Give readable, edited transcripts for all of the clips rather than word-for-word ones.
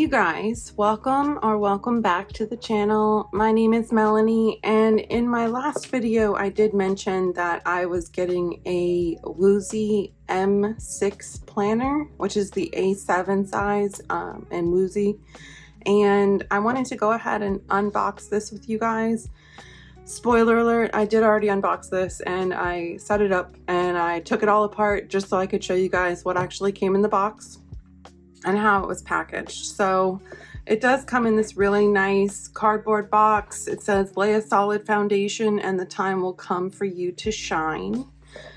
you guys, welcome back to the channel. My name is Melanie, and in my last video I did mention that I was getting a Wuzhi M6 planner, which is the A7 size in Wuzhi, and I wanted to go ahead and unbox this with you guys. Spoiler alert, I did already unbox this and I set it up and I took it all apart just so I could show you guys what actually came in the box and how it was packaged. So it does come in this really nice cardboard box. It says lay a solid foundation and the time will come for you to shine,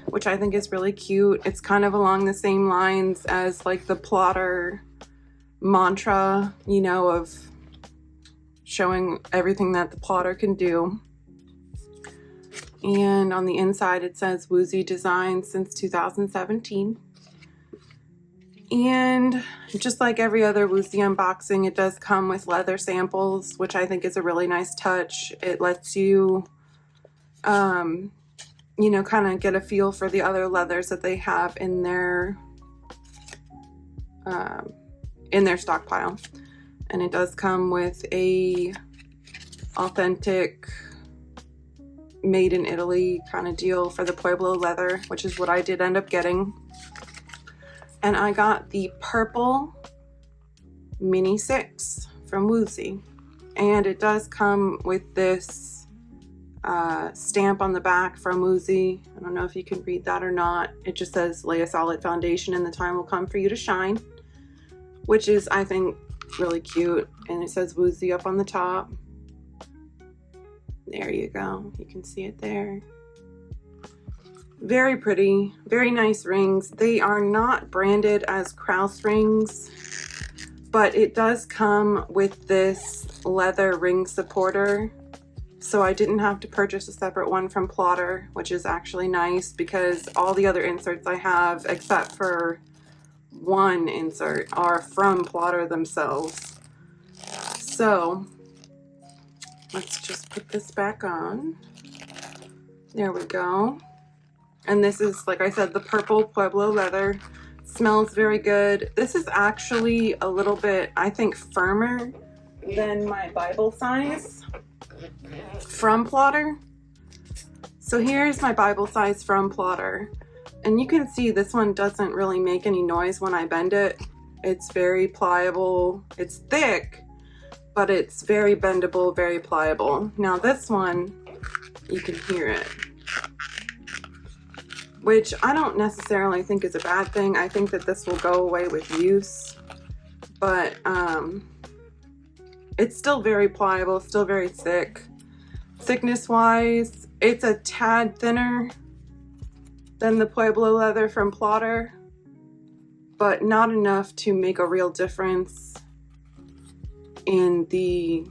which I think is really cute. It's kind of along the same lines as like the plotter mantra, you know, of showing everything that the plotter can do. And on the inside it says Wuzhi Design since 2017. And just like every other Wuzhi unboxing, it does come with leather samples, which I think is a really nice touch. It lets you, you know, kind of get a feel for the other leathers that they have in their stockpile. And it does come with a authentic made in Italy kind of deal for the Pueblo leather, which is what I did end up getting. And I got the purple Mini 6 from Wuzhi. And it does come with this stamp on the back from Wuzhi. I don't know if you can read that or not. It just says lay a solid foundation and the time will come for you to shine, which is, I think, really cute. And it says Wuzhi up on the top. There you go. You can see it there. Very pretty, very nice rings. They are not branded as Krause rings, but it does come with this leather ring supporter. So I didn't have to purchase a separate one from Plotter, which is actually nice because all the other inserts I have, except for one insert, are from Plotter themselves. So let's just put this back on. There we go. And this is, like I said, the purple Pueblo leather. It smells very good. This is actually a little bit, I think, firmer than my Bible size from Plotter. So here's my Bible size from Plotter. And you can see this one doesn't really make any noise when I bend it. It's very pliable. It's thick, but it's very bendable, very pliable. Now this one, you can hear it, which I don't necessarily think is a bad thing. I think that this will go away with use, but it's still very pliable, still very thick. Thickness wise, it's a tad thinner than the Pueblo leather from Plotter, but not enough to make a real difference in the,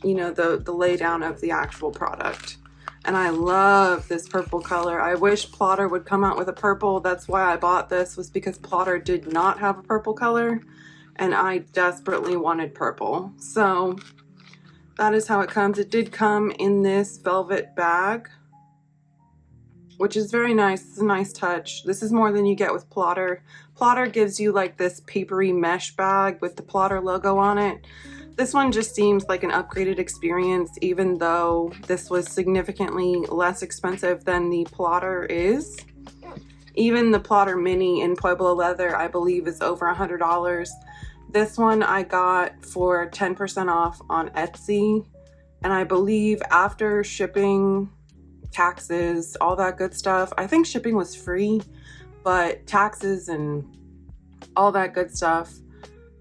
you know, the laydown of the actual product. And I love this purple color. I wish Plotter would come out with a purple. That's why I bought this, was because Plotter did not have a purple color and I desperately wanted purple. So that is how it comes. It did come in this velvet bag, which is very nice. It's a nice touch. This is more than you get with Plotter. Plotter gives you like this papery mesh bag with the Plotter logo on it. This one just seems like an upgraded experience, even though this was significantly less expensive than the Plotter is. Even the Plotter Mini in Pueblo leather, I believe, is over $100. This one I got for 10% off on Etsy. And I believe after shipping, taxes, all that good stuff, I think shipping was free, but taxes and all that good stuff,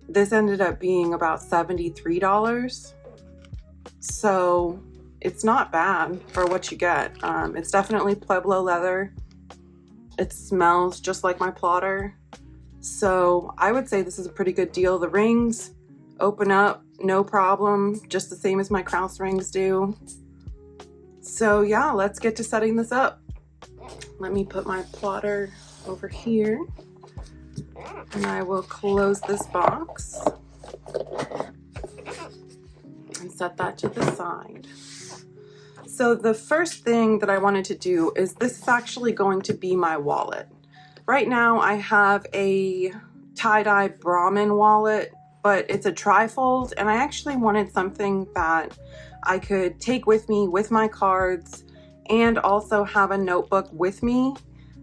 this ended up being about $73. So it's not bad for what you get. It's definitely Pueblo leather. It smells just like my Plotter. So I would say this is a pretty good deal. The rings open up, no problem, just the same as my Krause rings do. So yeah, let's get to setting this up. Let me put my Plotter over here. And I will close this box and set that to the side. So the first thing that I wanted to do is, this is actually going to be my wallet. Right now I have a tie-dye Brahmin wallet but it's a trifold, and I actually wanted something that I could take with me with my cards and also have a notebook with me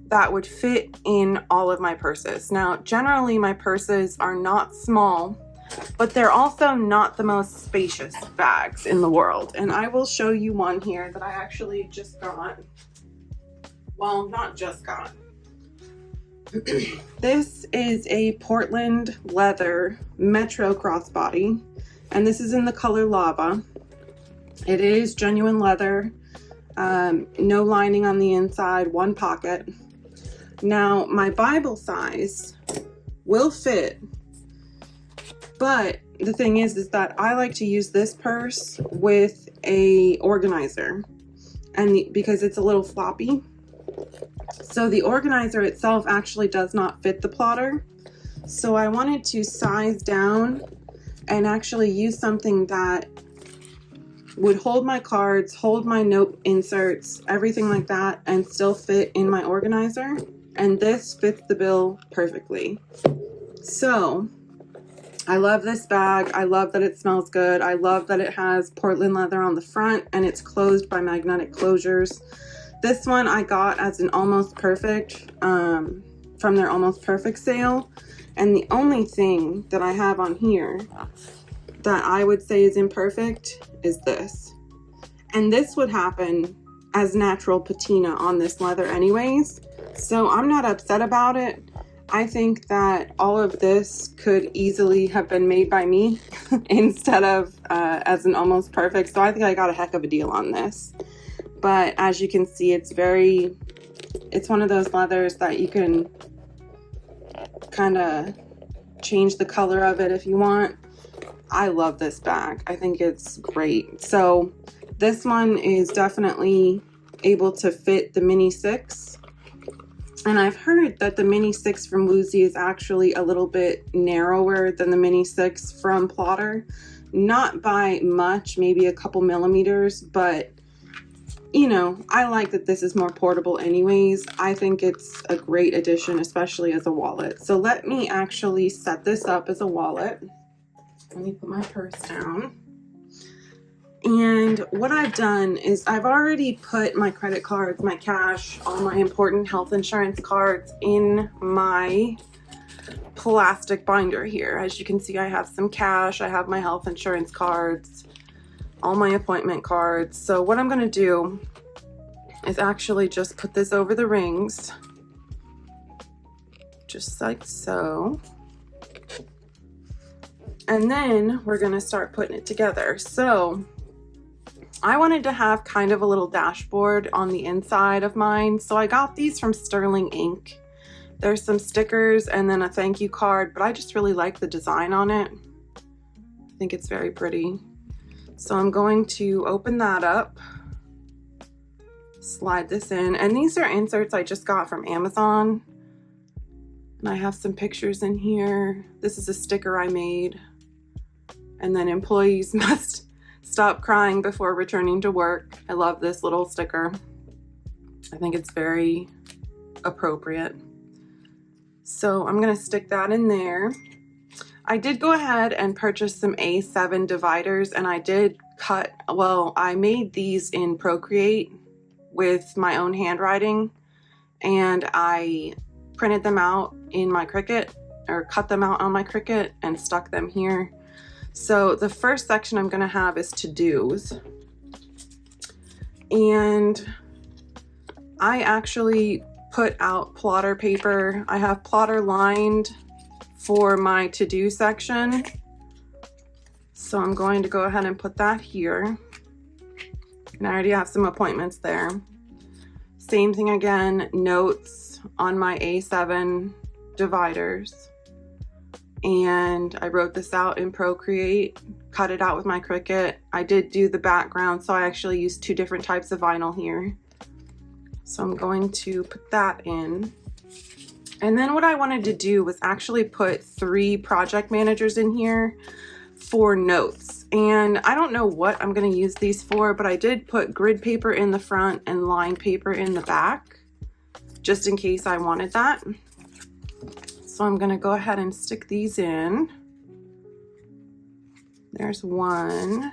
that would fit in all of my purses. Now, generally my purses are not small, but they're also not the most spacious bags in the world. And I will show you one here that I actually just got. Well, not just got. This is a Portland leather Metro crossbody, and this is in the color Lava. It is genuine leather, no lining on the inside, one pocket. Now, my Bible size will fit, but the thing is that I like to use this purse with a organizer, and because it's a little floppy. So the organizer itself actually does not fit the plotter. So I wanted to size down and actually use something that would hold my cards, hold my note inserts, everything like that, and still fit in my organizer. And this fits the bill perfectly. So I love this bag. I love that it smells good. I love that it has Portland leather on the front and it's closed by magnetic closures. This one I got as an almost perfect from their almost perfect sale. And the only thing that I have on here that I would say is imperfect is this. And this would happen as natural patina on this leather anyways. So I'm not upset about it. I think that all of this could easily have been made by me instead of as an almost perfect. So I think I got a heck of a deal on this. But as you can see, it's one of those leathers that you can kind of change the color of it if you want. I love this bag. I think it's great. So this one is definitely able to fit the Mini 6. And I've heard that the Mini 6 from Wuzhi is actually a little bit narrower than the Mini 6 from Plotter. Not by much, maybe a couple millimeters, but you know, I like that this is more portable anyways. I think it's a great addition, especially as a wallet. So let me actually set this up as a wallet. Let me put my purse down. And what I've done is I've already put my credit cards, my cash, all my important health insurance cards in my plastic binder here. As you can see, I have some cash, I have my health insurance cards, all my appointment cards. So what I'm going to do is actually just put this over the rings, just like so. And then we're going to start putting it together. So I wanted to have kind of a little dashboard on the inside of mine. So I got these from Sterling Ink. There's some stickers and then a thank you card, but I just really like the design on it. I think it's very pretty. So I'm going to open that up, slide this in, and these are inserts I just got from Amazon. And I have some pictures in here. This is a sticker I made. And then employees must stop crying before returning to work. I love this little sticker. I think it's very appropriate. So I'm gonna stick that in there. I did go ahead and purchase some A7 dividers, and I did cut, well, I made these in Procreate with my own handwriting, and I printed them out in my Cricut, or cut them out on my Cricut and stuck them here. So the first section I'm gonna have is to-dos. And I actually put out plotter paper. I have plotter lined for my to-do section. So I'm going to go ahead and put that here. And I already have some appointments there. Same thing again, notes on my A7 dividers. And I wrote this out in Procreate, cut it out with my Cricut. I did do the background, so I actually used 2 different types of vinyl here. So I'm going to put that in. And then what I wanted to do was actually put 3 project managers in here for notes. And I don't know what I'm going to use these for, but I did put grid paper in the front and line paper in the back, just in case I wanted that. So I'm going to go ahead and stick these in. There's one.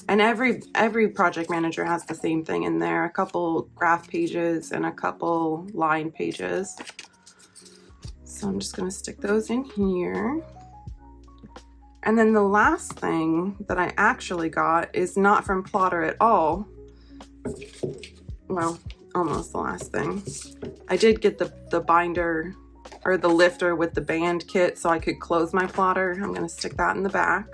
And every project manager has the same thing in there, a couple graph pages and a couple line pages. So I'm just going to stick those in here. And then the last thing that I actually got is not from Plotter at all. Well, almost the last thing. I did get the binder or the lifter with the band kit so I could close my plotter. I'm going to stick that in the back.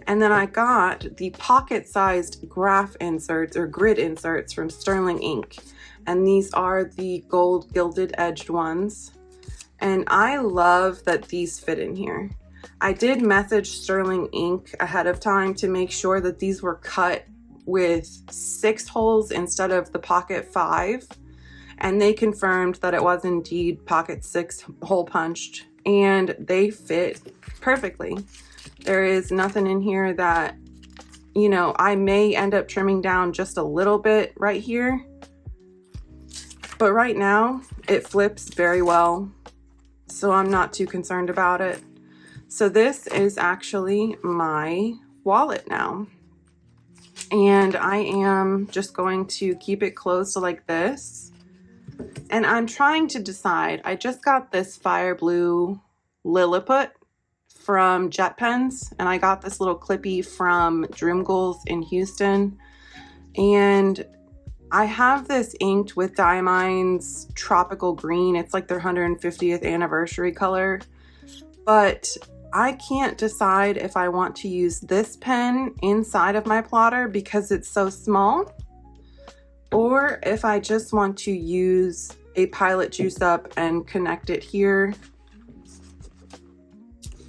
And then I got the pocket-sized graph inserts or grid inserts from Sterling Ink. And these are the gold gilded edged ones. And I love that these fit in here. I did message Sterling Ink ahead of time to make sure that these were cut with 6 holes instead of the pocket 5. And they confirmed that it was indeed pocket 6 hole punched, and they fit perfectly. There is nothing in here that, you know, I may end up trimming down just a little bit right here. But right now it flips very well, so I'm not too concerned about it. So this is actually my wallet now. And I am just going to keep it closed like this. And I'm trying to decide, I just got this fire blue Lilliput from Jet Pens, and I got this little clippy from Dreamgools in Houston. And I have this inked with Diamine's Tropical Green. It's like their 150th anniversary color. But I can't decide if I want to use this pen inside of my plotter because it's so small, or if I just want to use a Pilot Juice Up and connect it here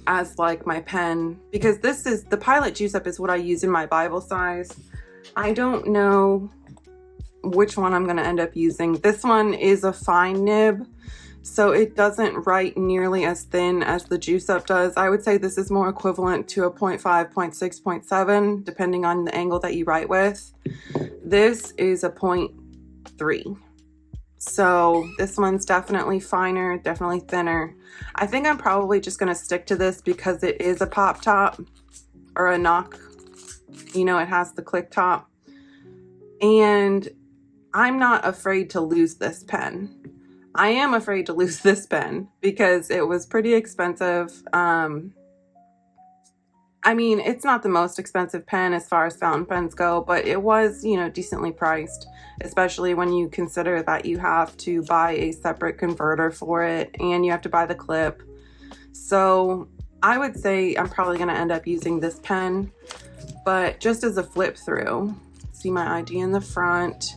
as like my pen, because this is the Pilot Juice Up is what I use in my Bible size. I don't know which one I'm going to end up using. This one is a fine nib, so it doesn't write nearly as thin as the Juice Up does. I would say this is more equivalent to a 0.5, 0.6, 0.7, depending on the angle that you write with. This is a 0.3. So this one's definitely finer, definitely thinner. I think I'm probably just going to stick to this because it is a pop top or a knock. You know, it has the click top. And I'm not afraid to lose this pen. I am afraid to lose this pen because it was pretty expensive. I mean, it's not the most expensive pen as far as fountain pens go, but it was, you know, decently priced, especially when you consider that you have to buy a separate converter for it and you have to buy the clip. So I would say I'm probably going to end up using this pen, but just as a flip through. See my ID in the front,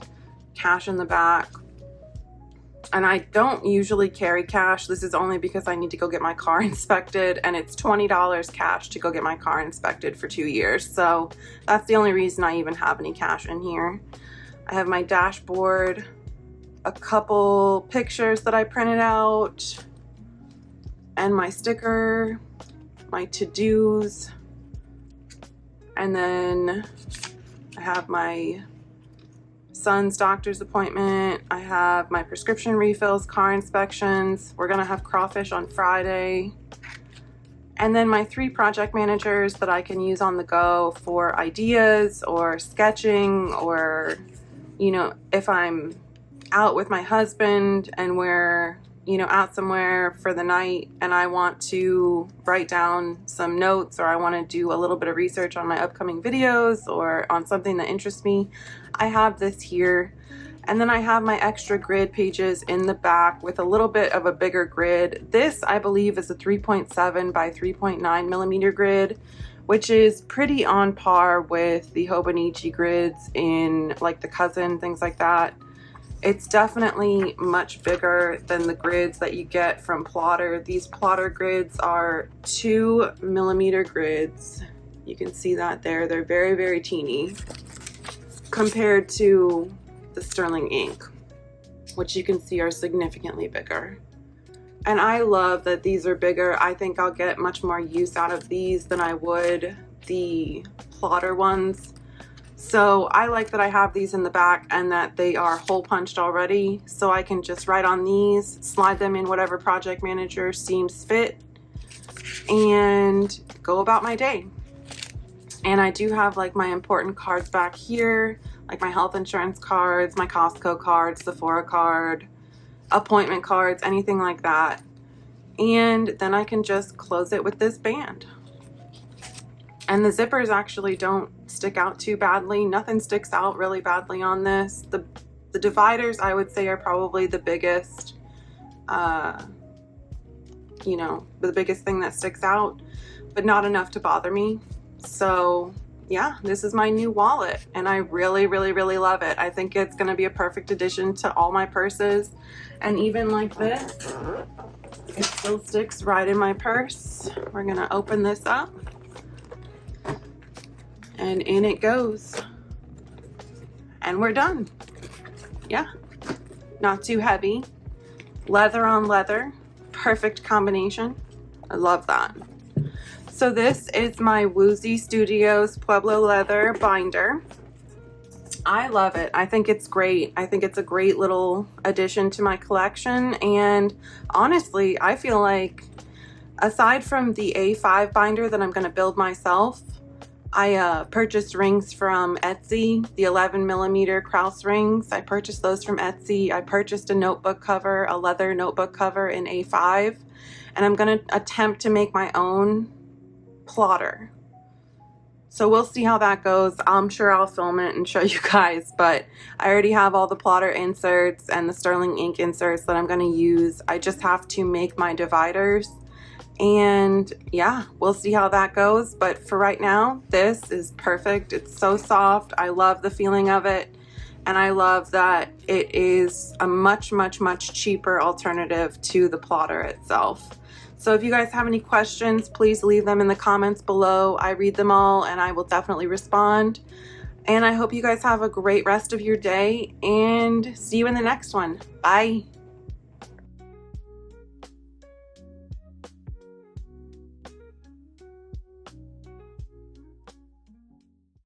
cash in the back. And I don't usually carry cash. This is only because I need to go get my car inspected, and it's $20 cash to go get my car inspected for 2 years. So that's the only reason I even have any cash in here. I have my dashboard, a couple pictures that I printed out, and my sticker, my to-dos, and then I have my son's doctor's appointment. I have my prescription refills, car inspections. We're gonna have crawfish on Friday. And then my 3 project managers that I can use on the go for ideas or sketching, or, you know, if I'm out with my husband and we're, you know, out somewhere for the night and I want to write down some notes, or I want to do a little bit of research on my upcoming videos or on something that interests me, I have this here. And then I have my extra grid pages in the back with a little bit of a bigger grid. This, I believe, is a 3.7 by 3.9 millimeter grid, which is pretty on par with the Hobonichi grids in like the Cousin, things like that. It's definitely much bigger than the grids that you get from Plotter. These Plotter grids are 2 millimeter grids. You can see that there. They're very, very teeny compared to the Sterling Ink, which you can see are significantly bigger. And I love that these are bigger. I think I'll get much more use out of these than I would the Plotter ones. So I like that I have these in the back and that they are hole punched already, so I can just write on these, slide them in whatever project manager seems fit, and go about my day. And I do have like my important cards back here, like my health insurance cards, my Costco cards, Sephora card, appointment cards, anything like that. And then I can just close it with this band. And the zippers actually don't stick out too badly. Nothing sticks out really badly on this. The dividers, I would say, are probably the biggest, you know, the biggest thing that sticks out, but not enough to bother me. So yeah, this is my new wallet and I really, really, really love it. I think it's going to be a perfect addition to all my purses. And even like this, it still sticks right in my purse. We're going to open this up and in it goes. And we're done. Yeah, not too heavy. Leather on leather, perfect combination. I love that. So this is my Wuzhi Studios Pueblo leather binder. I love it. I think it's great. I think it's a great little addition to my collection. And honestly, I feel like aside from the A5 binder that I'm going to build myself, I purchased rings from Etsy, the 11mm Krause rings. I purchased those from Etsy. I purchased a notebook cover, a leather notebook cover in A5. And I'm going to attempt to make my own plotter. So we'll see how that goes. I'm sure I'll film it and show you guys, but I already have all the plotter inserts and the sterling ink inserts that I'm going to use. I just have to make my dividers, and yeah, we'll see how that goes. But for right now, this is perfect. It's so soft. I love the feeling of it, and I love that it is a much, much, much cheaper alternative to the plotter itself. So if you guys have any questions, please leave them in the comments below. I read them all and I will definitely respond. And I hope you guys have a great rest of your day and see you in the next one. Bye.